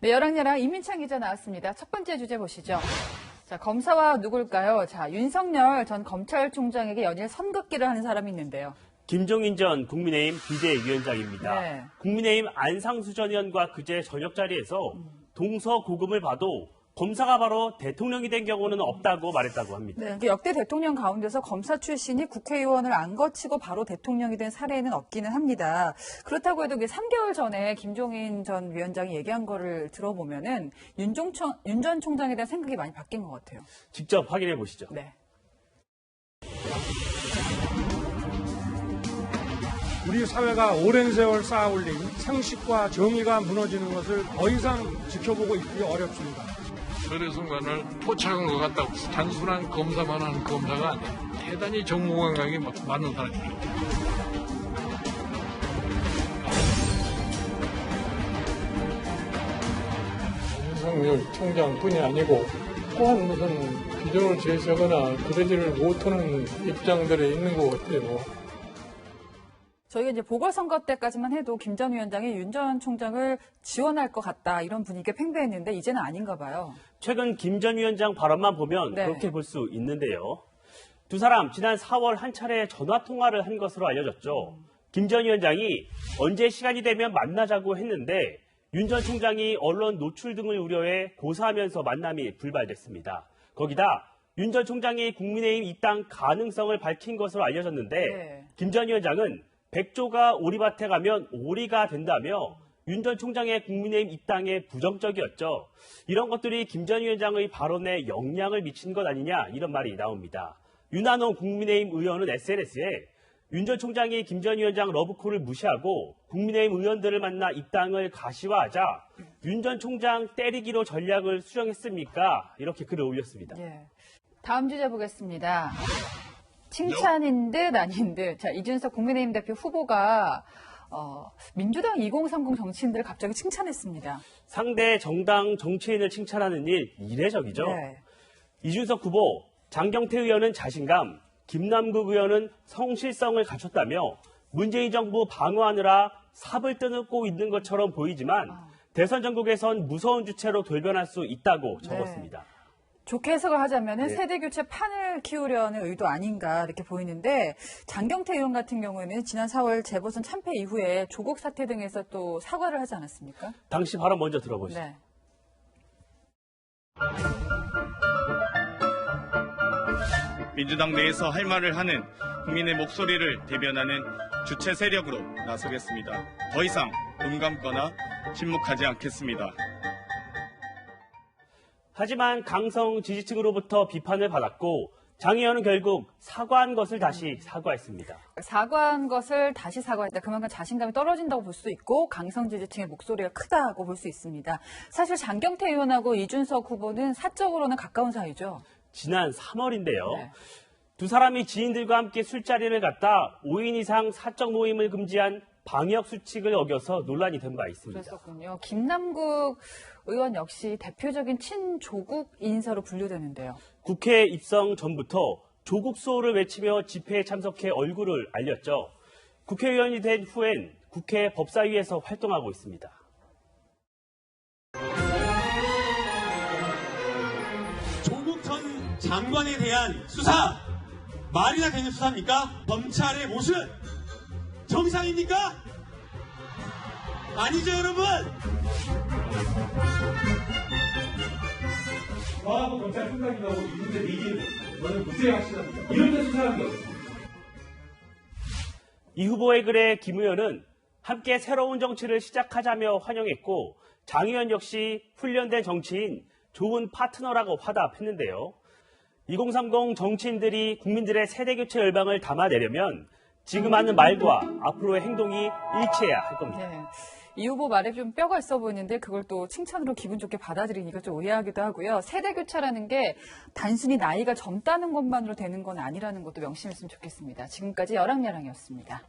네, 열왕여랑 이민창 기자 나왔습니다. 첫 번째 주제 보시죠. 자, 검사와 누굴까요? 자, 윤석열 전 검찰총장에게 연일 선긋기를 하는 사람이 있는데요. 김종인 전 국민의힘 비대위원장입니다. 네. 국민의힘 안상수 전 의원과 그제 저녁 자리에서 동서고금을 봐도 검사가 바로 대통령이 된 경우는 없다고 말했다고 합니다. 네, 역대 대통령 가운데서 검사 출신이 국회의원을 안 거치고 바로 대통령이 된 사례는 없기는 합니다. 그렇다고 해도 3개월 전에 김종인 전 위원장이 얘기한 거를 들어보면은 윤 전 총장에 대한 생각이 많이 바뀐 것 같아요. 직접 확인해 보시죠. 네. 우리 사회가 오랜 세월 쌓아올린 상식과 정의가 무너지는 것을 더 이상 지켜보고 있기 어렵습니다. 어느 순간을 포착한 것 같다고 단순한 검사만 하는 검사가 아니라 대단히 정보감각이 많은 사람입니다. 윤석열 총장뿐이 아니고 또한 무슨 비전을 제시하거나 그러지를 못하는 입장들에 있는 것 같아요. 저희가 이제 보궐선거 때까지만 해도 김 전 위원장이 윤 전 총장을 지원할 것 같다 이런 분위기가 팽배했는데 이제는 아닌가 봐요. 최근 김 전 위원장 발언만 보면 네. 그렇게 볼 수 있는데요. 두 사람 지난 4월 한 차례 전화 통화를 한 것으로 알려졌죠. 김 전 위원장이 언제 시간이 되면 만나자고 했는데 윤 전 총장이 언론 노출 등을 우려해 고사하면서 만남이 불발됐습니다. 거기다 윤 전 총장이 국민의힘 입당 가능성을 밝힌 것으로 알려졌는데 네. 김 전 위원장은 백조가 오리밭에 가면 오리가 된다며 윤 전 총장의 국민의힘 입당에 부정적이었죠. 이런 것들이 김 전 위원장의 발언에 영향을 미친 것 아니냐 이런 말이 나옵니다. 윤한홍 국민의힘 의원은 SNS에 윤 전 총장이 김 전 위원장 러브콜을 무시하고 국민의힘 의원들을 만나 입당을 가시화하자 윤 전 총장 때리기로 전략을 수정했습니까? 이렇게 글을 올렸습니다. 예. 다음 주제 보겠습니다. 칭찬인 듯 아닌 듯. 자, 이준석 국민의힘 대표 후보가 민주당 2030 정치인들을 갑자기 칭찬했습니다. 상대 정당 정치인을 칭찬하는 일 이례적이죠. 네. 이준석 후보, 장경태 의원은 자신감, 김남국 의원은 성실성을 갖췄다며 문재인 정부 방어하느라 삽을 뜨고 있는 것처럼 보이지만 대선 전국에선 무서운 주체로 돌변할 수 있다고 적었습니다. 좋게 해석을 하자면은 네. 세대교체 판을 키우려는 의도 아닌가 이렇게 보이는데 장경태 의원 같은 경우에는 지난 4월 재보선 참패 이후에 조국 사태 등에서 또 사과를 하지 않았습니까? 당시 발언 먼저 들어보시죠. 네. 민주당 내에서 할 말을 하는 국민의 목소리를 대변하는 주체 세력으로 나서겠습니다. 더 이상 눈 감거나 침묵하지 않겠습니다. 하지만 강성 지지층으로부터 비판을 받았고 장 의원은 결국 사과한 것을 다시 사과했습니다. 사과한 것을 다시 사과했다. 그만큼 자신감이 떨어진다고 볼 수 있고 강성 지지층의 목소리가 크다고 볼 수 있습니다. 사실 장경태 의원하고 이준석 후보는 사적으로는 가까운 사이죠. 지난 3월인데요. 네. 두 사람이 지인들과 함께 술자리를 갖다 5인 이상 사적 모임을 금지한 방역 수칙을 어겨서 논란이 된 바 있습니다. 그랬었군요. 김남국 의원 역시 대표적인 친조국 인사로 분류되는데요. 국회 입성 전부터 조국 수호를 외치며 집회에 참석해 얼굴을 알렸죠. 국회의원이 된 후엔 국회 법사위에서 활동하고 있습니다. 조국 전 장관에 대한 수사, 말이나 되는 수사입니까? 검찰의 모습, 정상입니까? 아니죠, 여러분? 저하고 검찰 총장님하고 이 문제 얘기를 너는 무죄하시답니다. 이런 데 수사한 게 없습니다. 이 후보의 글에 김 의원은 함께 새로운 정치를 시작하자며 환영했고 장 의원 역시 훈련된 정치인, 좋은 파트너라고 화답했는데요. 2030 정치인들이 국민들의 세대교체 열망을 담아내려면 지금 하는 말과 앞으로의 행동이 일치해야 할 겁니다. 네. 이 후보 말에 좀 뼈가 있어 보이는데 그걸 또 칭찬으로 기분 좋게 받아들이니까 좀 오해하기도 하고요. 세대교체라는 게 단순히 나이가 젊다는 것만으로 되는 건 아니라는 것도 명심했으면 좋겠습니다. 지금까지 열왕여왕이었습니다.